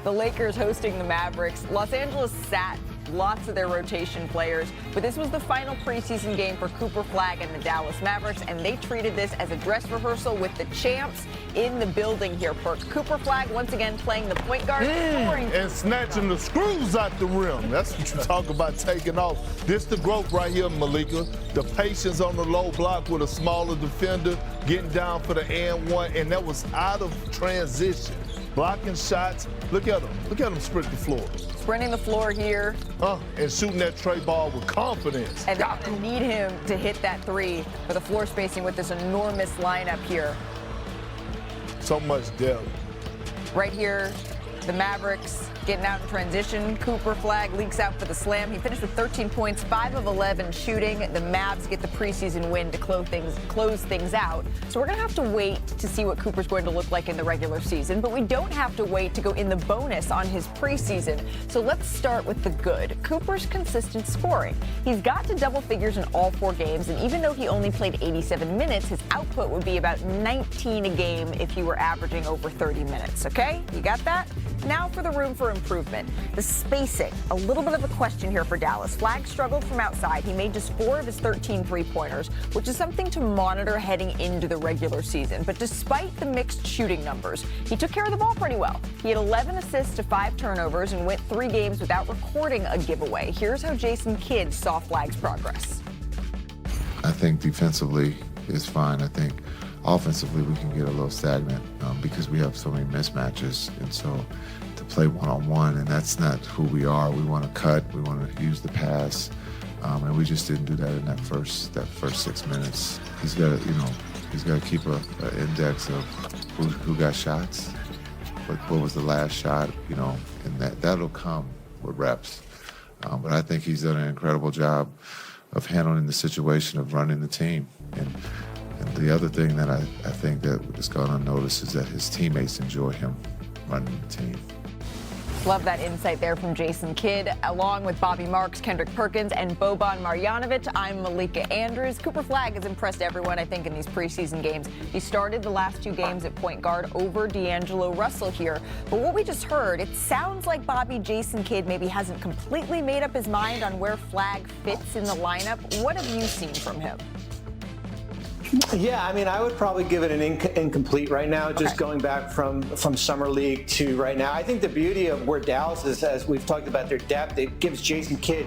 The Lakers hosting the Mavericks. Los Angeles sat lots of their rotation players, but this was the final preseason game for Cooper Flagg and the Dallas Mavericks, and they treated this as a dress rehearsal with the champs in the building here. Cooper Flagg once again playing the point guard, and snatching the screws out the rim. That's what you talk about taking off. This the growth right here, Malika. The patience on the low block with a smaller defender, getting down for the and one, and that was out of transition. Blocking shots. Look at him. Look at him sprint the floor. Sprinting the floor here. And shooting that tray ball with confidence. And they're going to need him to hit that three for the floor spacing with this enormous lineup here. So much depth. Right here, the Mavericks getting out in transition. Cooper Flagg leaks out for the slam. He finished with 13 points, 5 of 11 shooting. The Mavs get the preseason win to close things out. So we're going to have to wait to see what Cooper's going to look like in the regular season, but we don't have to wait to go in the bonus on his preseason. So let's start with the good. Cooper's consistent scoring. He's got to double figures in all 4 games, and even though he only played 87 minutes, his output would be about 19 a game if he were averaging over 30 minutes, okay? You got that? Now for the room for improvement. The spacing, a little bit of a question here for Dallas. Flagg struggled from outside. He made just 4 of his 13 three-pointers, which is something to monitor heading into the regular season. But despite the mixed shooting numbers, he took care of the ball pretty well. He had 11 assists to 5 turnovers and went 3 games without recording a giveaway. Here's how Jason Kidd saw Flagg's progress. I think defensively is fine. I think offensively we can get a little stagnant because we have so many mismatches, and so to play one-on-one, and that's not who we are. We want to cut, we want to use the pass, and we just didn't do that in that first 6 minutes. He's got to keep an index of who got shots, what was the last shot, and that'll come with reps. But I think he's done an incredible job of handling the situation, of running the team. And the other thing that I think that has gone unnoticed is that his teammates enjoy him running the team. Love that insight there from Jason Kidd. Along with Bobby Marks, Kendrick Perkins, and Boban Marjanovic, I'm Malika Andrews. Cooper Flagg has impressed everyone, I think, in these preseason games. He started the last 2 games at point guard over D'Angelo Russell here. But what we just heard, it sounds like Jason Kidd maybe hasn't completely made up his mind on where Flagg fits in the lineup. What have you seen from him? Yeah, I mean, I would probably give it an incomplete right now, just going back from Summer League to right now. I think the beauty of where Dallas is, as we've talked about their depth, it gives Jason Kidd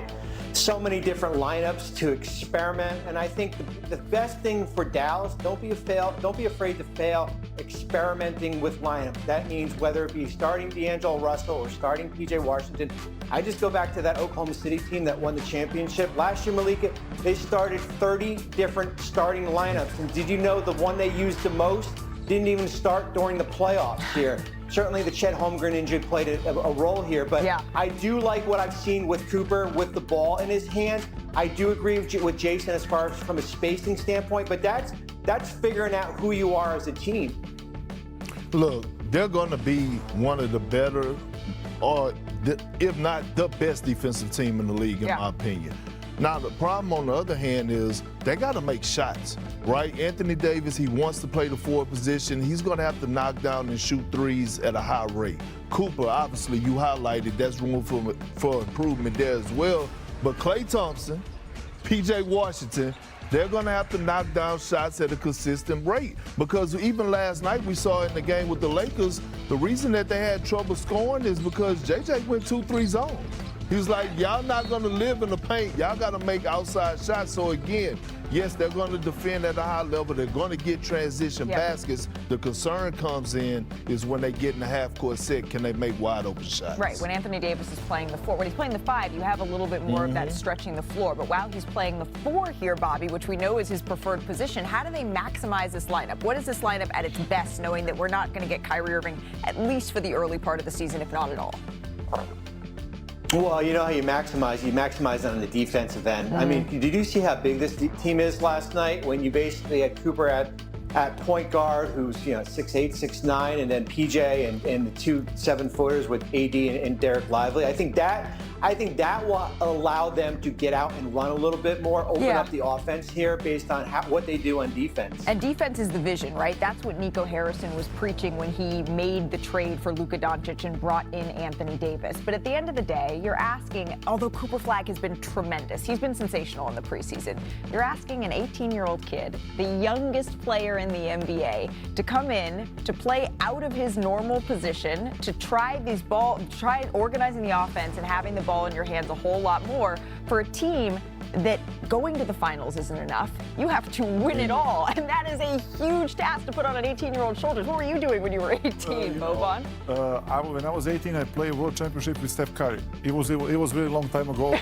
so many different lineups to experiment. And I think the best thing for Dallas, don't be afraid to fail experimenting with lineups. That means whether it be starting D'Angelo Russell or starting PJ Washington. I just go back to that Oklahoma City team that won the championship. Last year, Malika, they started 30 different starting lineups. And did you know the one they used the most didn't even start during the playoffs here? Certainly the Chet Holmgren injury played a role here, but yeah. I do like what I've seen with Cooper with the ball in his hand. I do agree with Jason as far as from a spacing standpoint, but that's figuring out who you are as a team. Look, they're going to be one of the better, or if not the best defensive team in the league, in my opinion. Now, the problem on the other hand is they got to make shots, right? Anthony Davis, he wants to play the forward position. He's going to have to knock down and shoot threes at a high rate. Cooper, obviously, you highlighted that's room for improvement there as well. But Klay Thompson, PJ Washington, they're going to have to knock down shots at a consistent rate. Because even last night we saw in the game with the Lakers, the reason that they had trouble scoring is because JJ went 2-3 zone. He was like, y'all not going to live in the paint. Y'all got to make outside shots. So, again, yes, they're going to defend at a high level. They're going to get transition baskets. The concern comes in is when they get in the half-court set, can they make wide-open shots? Right. When Anthony Davis is playing the 4, when he's playing the 5, you have a little bit more of that stretching the floor. But while he's playing the 4 here, Bobby, which we know is his preferred position, how do they maximize this lineup? What is this lineup at its best, knowing that we're not going to get Kyrie Irving at least for the early part of the season, if not at all? Well, you know how you maximize it on the defensive end. I mean, did you see how big this team is last night when you basically had Cooper at point guard, who's 6'8", 6'9", and then PJ and the 2 7-footers with AD and Derek Lively? I think that I think that will allow them to get out and run a little bit more, open up the offense here based on what they do on defense. And defense is the vision, right? That's what Nico Harrison was preaching when he made the trade for Luka Doncic and brought in Anthony Davis. But at the end of the day, you're asking, although Cooper Flagg has been tremendous, he's been sensational in the preseason, you're asking an 18-year-old kid, the youngest player in the NBA, to come in, to play out of his normal position, to try organizing the offense and having the ball in your hands a whole lot more for a team that going to the finals isn't enough. You have to win it all, and that is a huge task to put on an 18-year-old's shoulders. What were you doing when you were 18, Boban? When I was 18, I played World Championship with Steph Curry. It was really long time ago.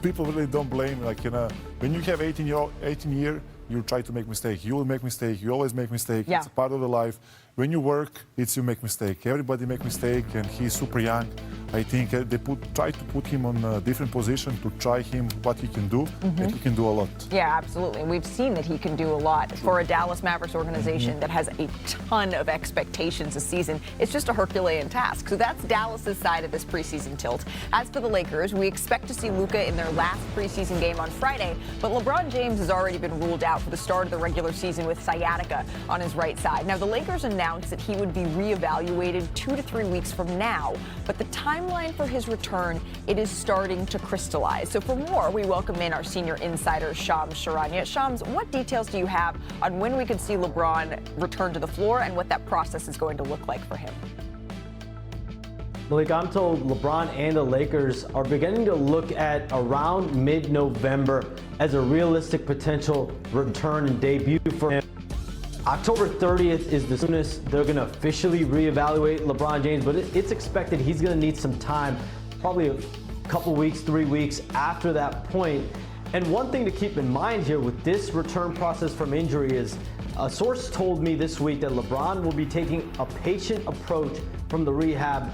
People really don't blame. When you have 18 year, you try to make mistake. You will make mistake. You always make mistake. Yeah. It's a part of the life. When you work, it's you make mistake. Everybody make mistake, and he's super young. I think they try to put him on a different position to try him what he can do, and he can do a lot. Yeah, absolutely. And we've seen that he can do a lot for a Dallas Mavericks organization that has a ton of expectations this season. It's just a Herculean task. So that's Dallas's side of this preseason tilt. As for the Lakers, we expect to see Luka in their last preseason game on Friday, but LeBron James has already been ruled out for the start of the regular season with sciatica on his right side. Now, the Lakers announced that he would be reevaluated 2 to 3 weeks from now, but the timeline for his return, it is starting to crystallize. So for more, we welcome in our senior insider, Shams Charania. Shams, what details do you have on when we could see LeBron return to the floor and what that process is going to look like for him? Malik, I'm told LeBron and the Lakers are beginning to look at around mid-November as a realistic potential return and debut for him. October 30th is the soonest they're going to officially reevaluate LeBron James, but it's expected he's going to need some time, probably a couple weeks, 3 weeks after that point. And one thing to keep in mind here with this return process from injury is a source told me this week that LeBron will be taking a patient approach from the rehab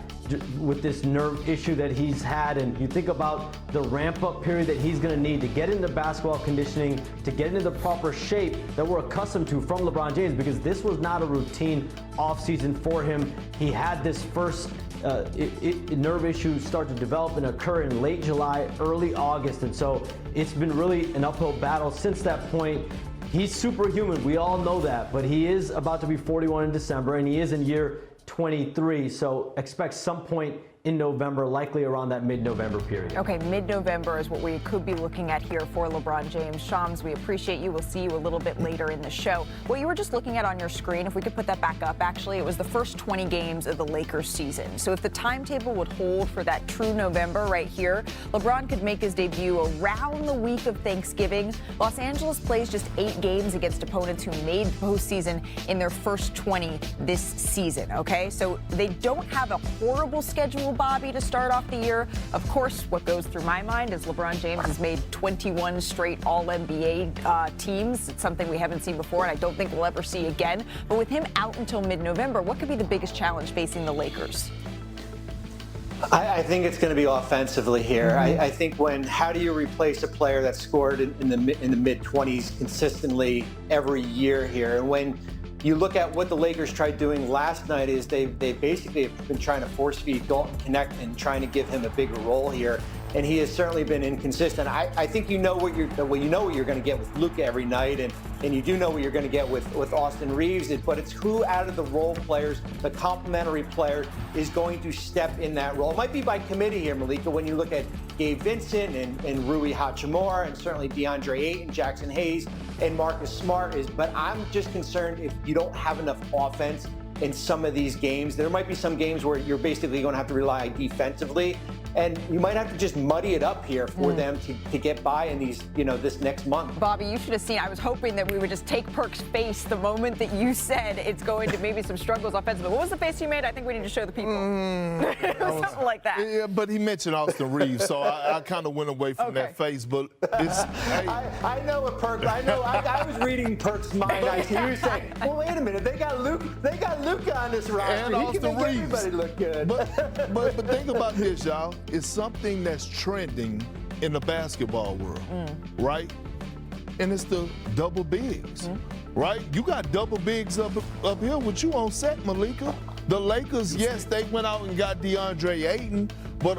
with this nerve issue that he's had. And you think about the ramp-up period that he's going to need to get into basketball conditioning, to get into the proper shape that we're accustomed to from LeBron James, because this was not a routine offseason for him. He had this first nerve issue start to develop and occur in late July, early August. And so it's been really an uphill battle since that point. He's superhuman, we all know that, but he is about to be 41 in December, and he is in year 23, so expect some point in November, likely around that mid-November period. Okay, mid-November is what we could be looking at here for LeBron James. Shams, we appreciate you. We'll see you a little bit later in the show. What you were just looking at on your screen, if we could put that back up, actually, it was the first 20 games of the Lakers season. So if the timetable would hold for that true November right here, LeBron could make his debut around the week of Thanksgiving. Los Angeles plays just 8 games against opponents who made postseason in their first 20 this season, okay? So they don't have a horrible schedule, Bobby, to start off the year. Of course, what goes through my mind is LeBron James has made 21 straight All-NBA teams. It's something we haven't seen before, and I don't think we'll ever see again. But with him out until mid-November, what could be the biggest challenge facing the Lakers? I think it's going to be offensively here. I think how do you replace a player that scored in the mid-20s consistently every year here? And when you look at what the Lakers tried doing last night is they basically have been trying to force feed Dalton Connect and trying to give him a bigger role here. And he has certainly been inconsistent. I think you know what you're going to get with Luka every night, and you do know what you're going to get with Austin Reeves. But it's who out of the role players, the complementary player, is going to step in that role. It might be by committee here, Malika, when you look at Gabe Vincent and Rui Hachimura, and certainly DeAndre Ayton, Jackson Hayes, and Marcus Smart. But I'm just concerned if you don't have enough offense in some of these games. There might be some games where you're basically going to have to rely defensively, and you might have to just muddy it up here for them to get by in these, this next month. Bobby, you should have seen, I was hoping that we would just take Perk's face the moment that you said it's going to maybe some struggles offensively. What was the face you made? I think we need to show the people. Something like that. Yeah, but he mentioned Austin Reeves, so I kind of went away from that face. But it's, I know what Perk. I was reading Perk's mind. He was saying, "Well, wait a minute. They got Luka on this roster. And he can make Reeves. everybody look good." But think about this, y'all. It's something that's trending in the basketball world, right? And it's the double bigs, right? You got double bigs up here with you on set, Malika. The Lakers, yes, they went out and got DeAndre Ayton, But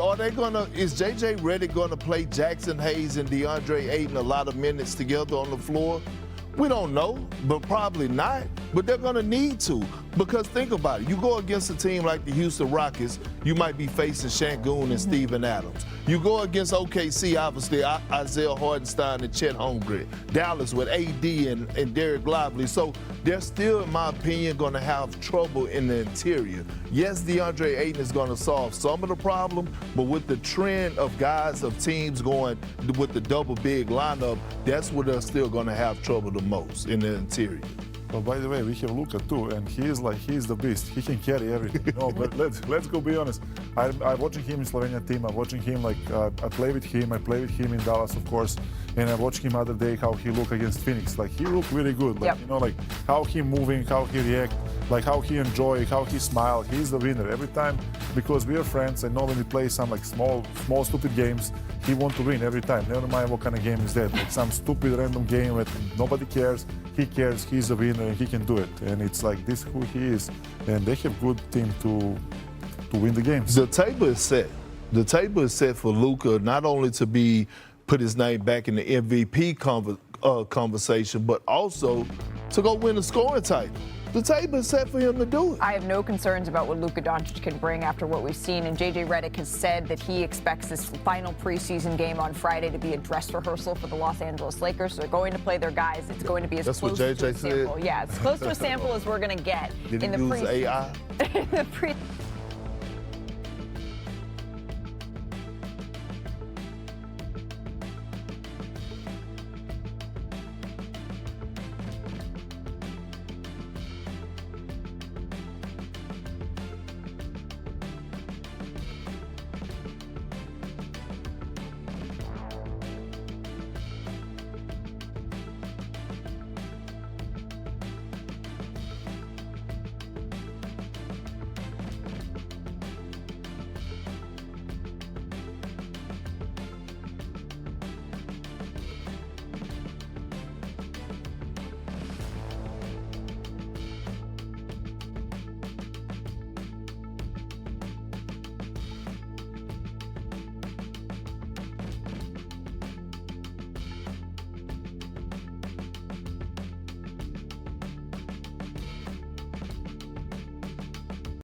is J.J. Redick going to play Jackson Hayes and DeAndre Ayton a lot of minutes together on the floor? We don't know, but probably not. But they're going to need to, because think about it. You go against a team like the Houston Rockets, you might be facing Şengün and Steven Adams. You go against OKC, obviously, Isaiah Hartenstein and Chet Holmgren. Dallas with AD and Derek Lively. So they're still, in my opinion, going to have trouble in the interior. Yes, DeAndre Ayton is going to solve some of the problem, but with the trend of guys, of teams going with the double big lineup, that's where they're still going to have trouble the most in the interior. Well, by the way, we have Luka too, and he's the beast. He can carry everything, you know. But let's go be honest. I'm watching him in Slovenia team. I'm watching him I play with him. I play with him in Dallas, of course. And I watched him other day how he looked against Phoenix. Like he looked really good. Like, you know, like how he moving, how he react, like how he enjoy, how he smile. He's the winner every time, because we are friends. I know when we play some like small stupid games, he want to win every time. Never mind what kind of game is that. Like some stupid random game that nobody cares. He cares. He's the winner and he can do it. And it's like this who he is. And they have good team to win the games. The table is set. The table is set for Luka not only to put his name back in the MVP conversation, but also to go win the scoring title. The table is set for him to do it. I have no concerns about what Luka Doncic can bring after what we've seen. And J.J. Redick has said that he expects this final preseason game on Friday to be a dress rehearsal for the Los Angeles Lakers. So they're going to play their guys. It's going to be as close to a sample. Yeah, as close to a sample as we're going to get. Did he use AI? In the